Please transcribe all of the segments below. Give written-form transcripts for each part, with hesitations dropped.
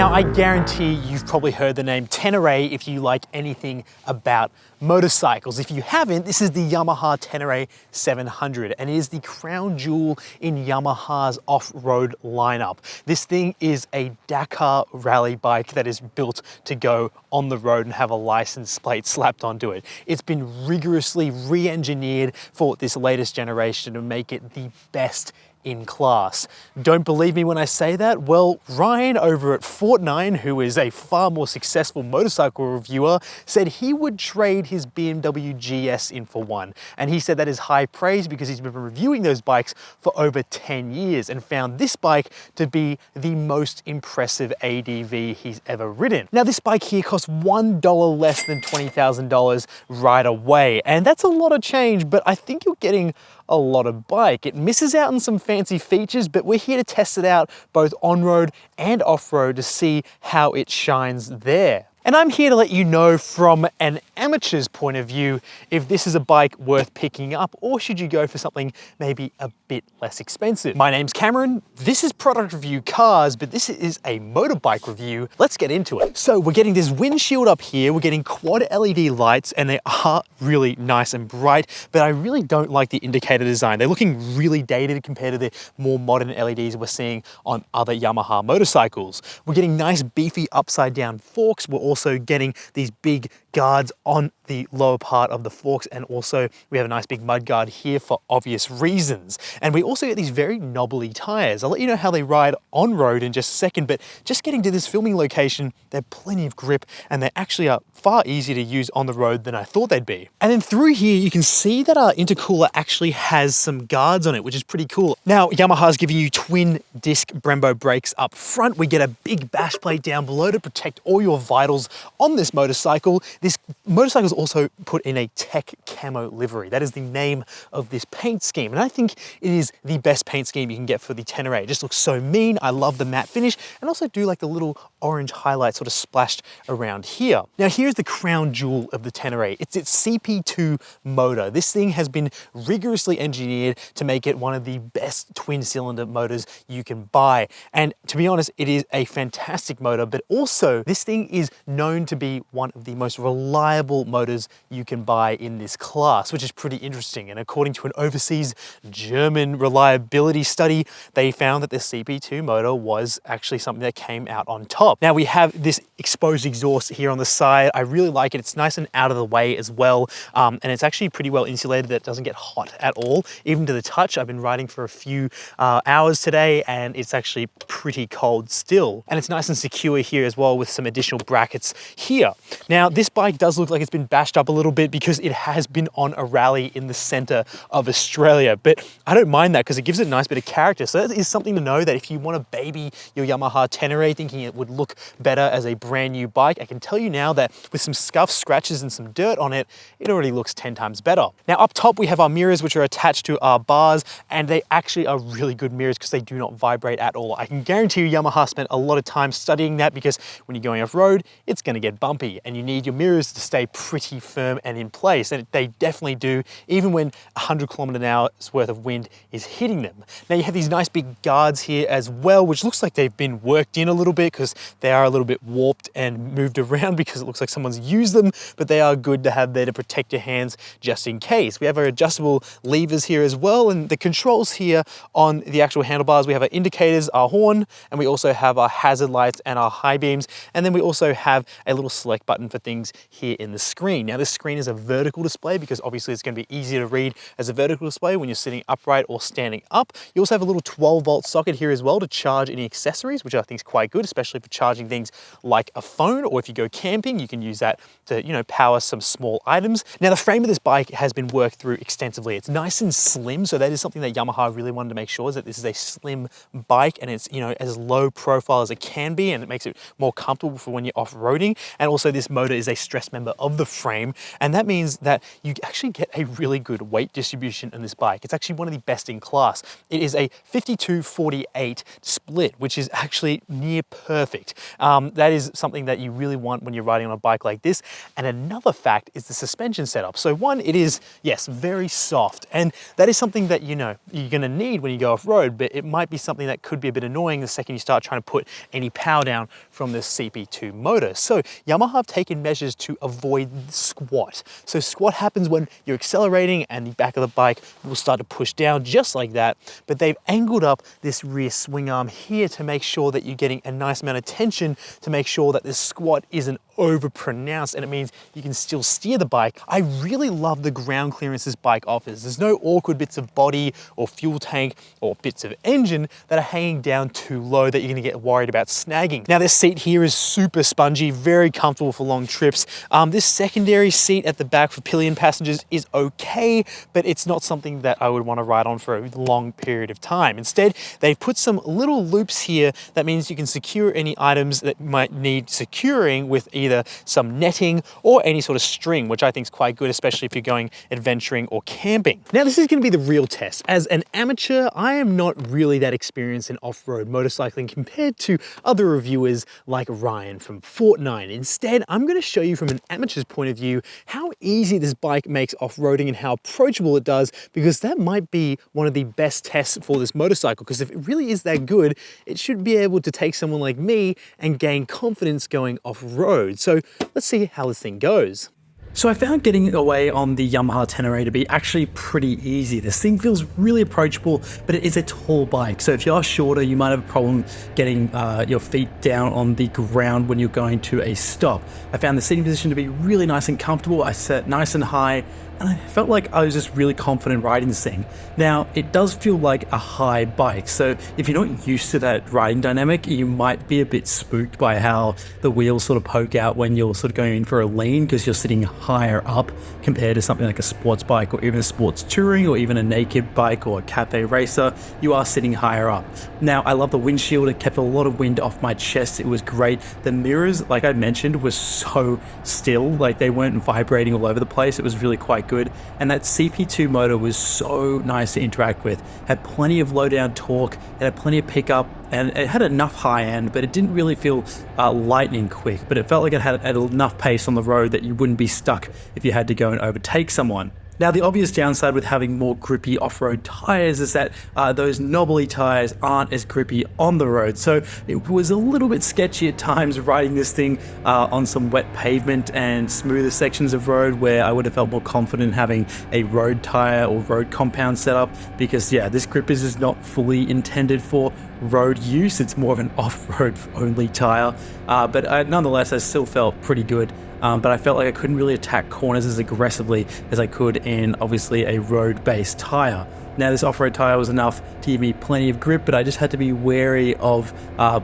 Now, I guarantee you've probably heard the name Ténéré if you like anything about motorcycles. If you haven't, this is the Yamaha Ténéré 700, and it is the crown jewel in Yamaha's off-road lineup. This thing is a Dakar rally bike that is built to go on the road and have a license plate slapped onto it. It's been rigorously re-engineered for this latest generation to make it the best in class. Don't believe me when I say that? Well, Ryan over at Fortnite, who is a far more successful motorcycle reviewer, said he would trade his BMW GS in for one. And he said that is high praise because he's been reviewing those bikes for over 10 years and found this bike to be the most impressive ADV he's ever ridden. Now, this bike here costs $1 less than $20,000 right away. And that's a lot of change, but I think you're getting a lot of bike. It misses out on some fancy features, but we're here to test it out both on-road and off-road to see how it shines there. And I'm here to let you know from an amateur's point of view if this is a bike worth picking up, or should you go for something maybe a bit less expensive. My name's Cameron, this is Product Review Cars, but this is a motorbike review. Let's get into it. So we're getting this windshield up here, we're getting quad LED lights, and they are really nice and bright, but I really don't like the indicator design. They're looking really dated compared to the more modern LEDs we're seeing on other Yamaha motorcycles. We're getting nice beefy upside down forks. We're also getting these big guards on the lower part of the forks, and also we have a nice big mud guard here for obvious reasons. And we also get these very knobbly tires. I'll let you know how they ride on road in just a second, but just getting to this filming location, they have plenty of grip and they actually are far easier to use on the road than I thought they'd be. And then through here, you can see that our intercooler actually has some guards on it, which is pretty cool. Now, Yamaha's giving you twin disc Brembo brakes up front. We get a big bash plate down below to protect all your vitals on this motorcycle. This motorcycle is also put in a tech camo livery. That is the name of this paint scheme. And I think it is the best paint scheme you can get for the Ténéré. It just looks so mean. I love the matte finish, and also do like the little orange highlight sort of splashed around here. Now, here's the crown jewel of the Ténéré. It's its CP2 motor. This thing has been rigorously engineered to make it one of the best twin cylinder motors you can buy. And to be honest, it is a fantastic motor, but also this thing is known to be one of the most reliable motors you can buy in this class, which is pretty interesting. And according to an overseas German reliability study, they found that the CP2 motor was actually something that came out on top. Now, we have this exposed exhaust here on the side. I really like it. It's nice and out of the way as well. And it's actually pretty well insulated that it doesn't get hot at all, even to the touch. I've been riding for a few hours today and it's actually pretty cold still. And it's nice and secure here as well with some additional brackets here. Now, this bike does look like it's been bashed up a little bit because it has been on a rally in the center of Australia, but I don't mind that because it gives it a nice bit of character. So that is something to know, that if you want to baby your Yamaha Ténéré thinking it would look better as a brand new bike, I can tell you now that with some scuffs, scratches, and some dirt on it, it already looks 10 times better. Now, up top, we have our mirrors, which are attached to our bars, and they actually are really good mirrors because they do not vibrate at all. I can guarantee you Yamaha spent a lot of time studying that, because when you're going off road, it's going to get bumpy and you need your mirrors to stay pretty firm and in place. And they definitely do, even when 100 km/h's worth of wind is hitting them. Now, you have these nice big guards here as well, which looks like they've been worked in a little bit because they are a little bit warped and moved around because it looks like someone's used them, but they are good to have there to protect your hands just in case. We have our adjustable levers here as well, and the controls here on the actual handlebars. We have our indicators, our horn, and we also have our hazard lights and our high beams. And then we also have a little select button for things here in the screen. Now, this screen is a vertical display because obviously it's going to be easier to read as a vertical display when you're sitting upright or standing up. You also have a little 12-volt socket here as well to charge any accessories, which I think is quite good, especially for charging things like a phone, or if you go camping, you can use that to, you know, power some small items. Now, the frame of this bike has been worked through extensively. It's nice and slim, so that is something that Yamaha really wanted to make sure, is that this is a slim bike and it's, you know, as low profile as it can be, and it makes it more comfortable for when you're off-roading. And also, this motor is a stress member of the frame, and that means that you actually get a really good weight distribution on this bike. It's actually one of the best in class. It is a 52-48 split, which is actually near perfect. That is something that you really want when you're riding on a bike like this. And another fact is the suspension setup. So one, it is, yes, very soft, and that is something that you're gonna need when you go off-road, but it might be something that could be a bit annoying the second you start trying to put any power down from the CP2 motor. So Yamaha have taken measures to avoid squat. So squat happens when you're accelerating and the back of the bike will start to push down just like that, but they've angled up this rear swing arm here to make sure that you're getting a nice amount of tension to make sure that this squat isn't over pronounced, and it means you can still steer the bike. I really love the ground clearance this bike offers. There's no awkward bits of body or fuel tank or bits of engine that are hanging down too low that you're gonna get worried about snagging. Now this seat here is super spongy, very comfortable for long trips. This secondary seat at the back for pillion passengers is okay, but it's not something that I would want to ride on for a long period of time. Instead, they've put some little loops here that means you can secure any items that might need securing with either some netting or any sort of string, which I think is quite good, especially if you're going adventuring or camping. Now this is going to be the real test. As an amateur, I am not really that experienced in off-road motorcycling compared to other reviewers like Ryan from Fortnite. Instead, I'm going to show you from an amateur's point of view how easy this bike makes off-roading and how approachable it does, because that might be one of the best tests for this motorcycle, because if it really is that good, it should be able to take someone like me and gain confidence going off-road. So let's see how this thing goes. So I found getting away on the Yamaha Ténéré to be actually pretty easy. This thing feels really approachable, but it is a tall bike. So if you're shorter, you might have a problem getting your feet down on the ground when you're going to a stop. I found the seating position to be really nice and comfortable. I sat nice and high, and I felt like I was just really confident riding this thing. Now, it does feel like a high bike, so if you're not used to that riding dynamic, you might be a bit spooked by how the wheels sort of poke out when you're sort of going in for a lean, because you're sitting higher up compared to something like a sports bike or even a sports touring or even a naked bike or a cafe racer. You are sitting higher up. Now, I love the windshield. It kept a lot of wind off my chest. It was great. The mirrors, like I mentioned, were so still, like they weren't vibrating all over the place. It was really quite good. And that CP2 motor was so nice to interact with. Had plenty of low down torque, it had plenty of pickup, and it had enough high end, but it didn't really feel lightning quick, but it felt like it had enough pace on the road that you wouldn't be stuck if you had to go and overtake someone. Now, the obvious downside with having more grippy off-road tires is that those knobbly tires aren't as grippy on the road. So it was a little bit sketchy at times riding this thing on some wet pavement and smoother sections of road where I would have felt more confident having a road tire or road compound setup, because yeah, this grip is not fully intended for road use. It's more of an off-road only tire, but nonetheless, I still felt pretty good. But I felt like I couldn't really attack corners as aggressively as I could in obviously a road-based tire. Now, this off-road tire was enough to give me plenty of grip, but I just had to be wary of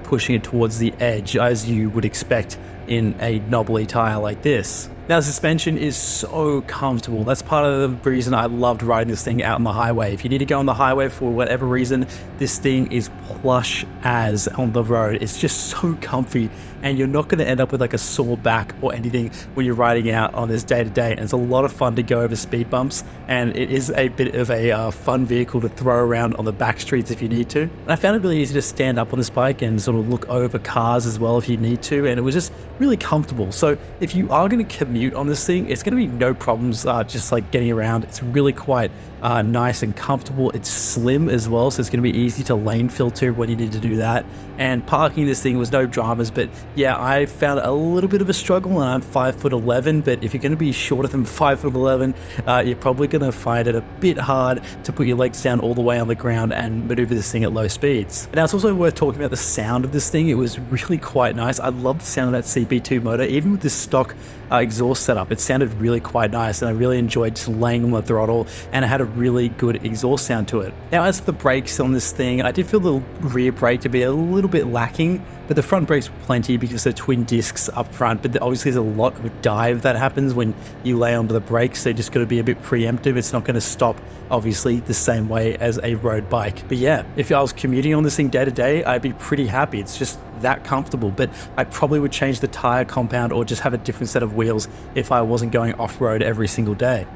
pushing it towards the edge, as you would expect in a knobbly tire like this. Now, the suspension is so comfortable. That's part of the reason I loved riding this thing out on the highway. If you need to go on the highway for whatever reason, this thing is plush as on the road. It's just so comfy, and you're not going to end up with like a sore back or anything when you're riding out on this day to day. And it's a lot of fun to go over speed bumps, and it is a bit of a fun vehicle to throw around on the back streets if you need to. And I found it really easy to stand up on this bike and sort of look over cars as well if you need to, and it was just really comfortable. So if you are going to commute on this thing, it's going to be no problems just like getting around. It's really quite nice and comfortable. It's slim as well, so it's going to be easy to lane filter when you need to do that. And parking this thing was no dramas, but yeah, I found it a little bit of a struggle, and I'm 5'11", but if you're going to be shorter than 5'11", you're probably going to find it a bit hard to put your legs down all the way on the ground and maneuver this thing at low speeds. Now, it's also worth talking about the sound of this thing. It was really quite nice. I love the sound of that CP2 motor, even with this stock exhaust setup. It sounded really quite nice, and I really enjoyed just laying on the throttle, and it had a really good exhaust sound to it. Now, as for the brakes on this thing, I did feel the rear brake to be a little bit lacking. but the front brakes were plenty because they're twin discs up front, but obviously there's a lot of dive that happens when you lay onto the brakes, so you just got to be a bit preemptive. It's not going to stop, obviously, the same way as a road bike. But yeah, if I was commuting on this thing day to day, I'd be pretty happy. It's just that comfortable, but I probably would change the tire compound or just have a different set of wheels if I wasn't going off-road every single day.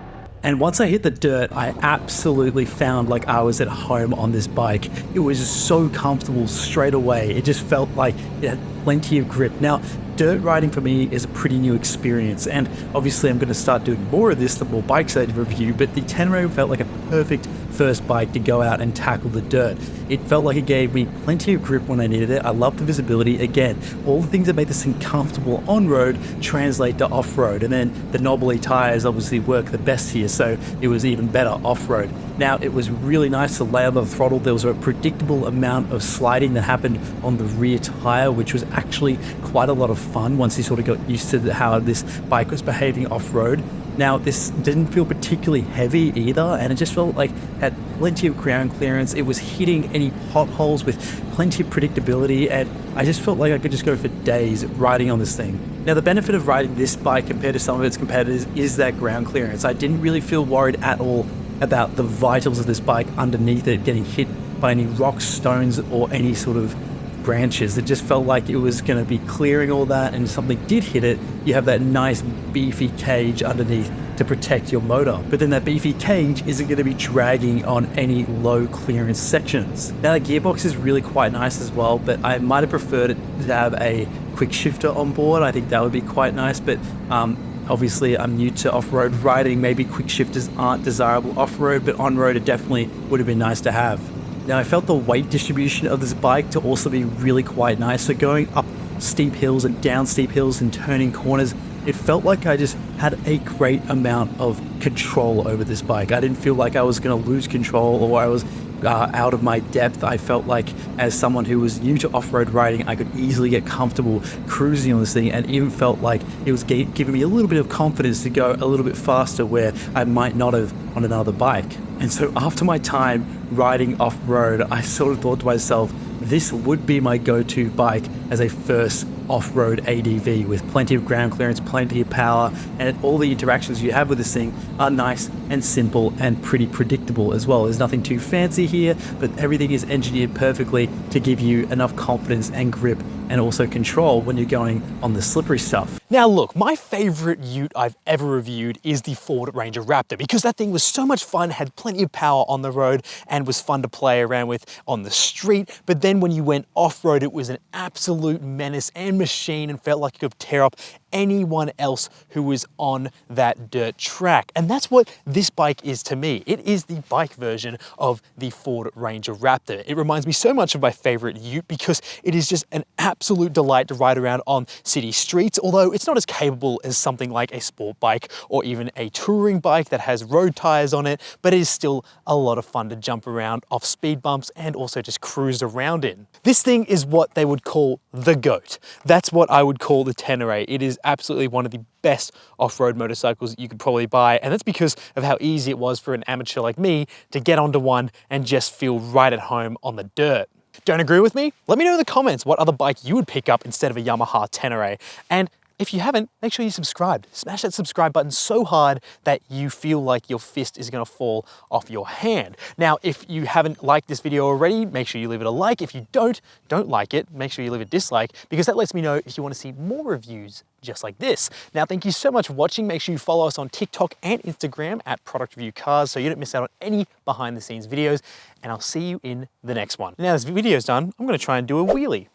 And once I hit the dirt, I absolutely found like I was at home on this bike. It was so comfortable straight away. It just felt like it had plenty of grip. Now, dirt riding for me is a pretty new experience, and obviously I'm going to start doing more of this the more bikes I review, but the Ténéré felt like a perfect first bike to go out and tackle the dirt. It felt like it gave me plenty of grip when I needed it. I love the visibility. Again, all the things that make this thing comfortable on road translate to off-road, and then the knobbly tires obviously work the best here, so it was even better off-road. Now, it was really nice to lay on the throttle. There was a predictable amount of sliding that happened on the rear tire, which was actually quite a lot of fun once you sort of got used to how this bike was behaving off-road. Now, this didn't feel particularly heavy either, and it just felt like it had plenty of ground clearance. It was hitting any potholes with plenty of predictability, and I just felt like I could just go for days riding on this thing. Now, the benefit of riding this bike compared to some of its competitors is that ground clearance. I didn't really feel worried at all about the vitals of this bike underneath it getting hit by any rocks, stones, or any sort of branches. It just felt like it was going to be clearing all that, and if something did hit it, you have that nice beefy cage underneath to protect your motor. But then that beefy cage isn't going to be dragging on any low clearance sections. Now, the gearbox is really quite nice as well, but I might have preferred it to have a quick shifter on board. I think that would be quite nice, but obviously I'm new to off-road riding. Maybe quick shifters aren't desirable off-road, but on-road it definitely would have been nice to have. Now, I felt the weight distribution of this bike to also be really quite nice. So going up steep hills and down steep hills and turning corners, it felt like I just had a great amount of control over this bike. I didn't feel like I was going to lose control or I was out of my depth. I felt like, as someone who was new to off-road riding, I could easily get comfortable cruising on this thing, and even felt like it was giving me a little bit of confidence to go a little bit faster where I might not have on another bike. And so after my time riding off-road, I sort of thought to myself, this would be my go-to bike as a first off-road ADV, with plenty of ground clearance, plenty of power, and all the interactions you have with this thing are nice and simple and pretty predictable as well. There's nothing too fancy here, but everything is engineered perfectly to give you enough confidence and grip and also control when you're going on the slippery stuff. Now look, my favorite ute I've ever reviewed is the Ford Ranger Raptor, because that thing was so much fun, had plenty of power on the road, and was fun to play around with on the street. But then when you went off-road, it was an absolute menace and machine, and felt like you could tear up anyone else who was on that dirt track. And that's what this bike is to me. It is the bike version of the Ford Ranger Raptor. It reminds me so much of my favorite ute because it is just an absolute delight to ride around on city streets, although it's not as capable as something like a sport bike or even a touring bike that has road tires on it, but it is still a lot of fun to jump around off speed bumps and also just cruise around in. This thing is what they would call the GOAT. That's what I would call the Ténéré. It is absolutely one of the best off-road motorcycles you could probably buy, and that's because of how easy it was for an amateur like me to get onto one and just feel right at home on the dirt. Don't agree with me? Let me know in the comments what other bike you would pick up instead of a Yamaha Ténéré. And if you haven't, make sure you subscribe. Smash that subscribe button so hard that you feel like your fist is gonna fall off your hand. Now, if you haven't liked this video already, make sure you leave it a like. If you don't like it, make sure you leave a dislike, because that lets me know if you wanna see more reviews just like this. Now, thank you so much for watching. Make sure you follow us on TikTok and Instagram at Product Review Cars so you don't miss out on any behind the scenes videos, and I'll see you in the next one. Now this video's done, I'm gonna try and do a wheelie.